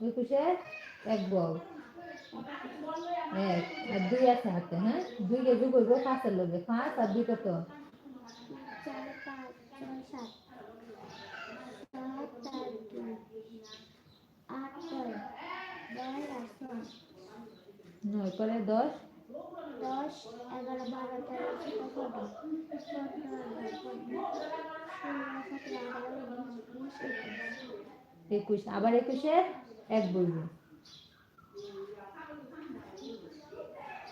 একুশের এক বল এক আর দুই আছে হাতে, হ্যাঁ দুইকে যোগ করবো পাঁচের লগে, পাঁচ আর দুই কত? 4 5 6 7 7 আর 2 8 9 10 আর 6 নয় করে 10 10 11 12 13 14 একুশ, আবার একুশের এক বলবো,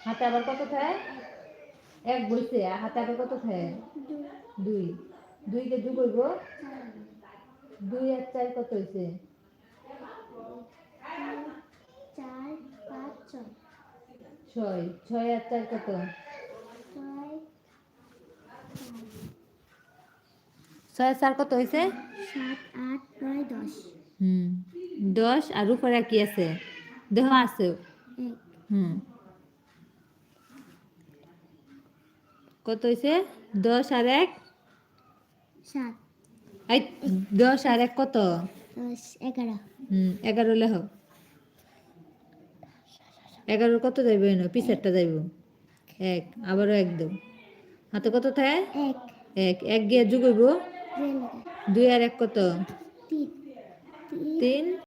হাতে আবার কত থাকে? এক বলছে, আর হাতে আবার কত থাকে? 2, দুইকে যোগ করবো, 2 আর 4 কত হয়েছে? 4 5 6 6, 6 আর 4 কত? 6 আর 4 কত হয়েছে? 7 8 9 10 10 আর উপরে কি আছে? দেহ আছে। 1 কত হয়েছে? 10 আর 1 7 এই 10 আর 1 কত? 10 11 11 লেহ, 11 কত যাইবে? পিছেরটা যাইব 1, আবারও 1 দেব, হাতে কত থাকে? 1 1, 1 গিয়ে যোগ হইব, 2 আর 1 কত? 3 3 3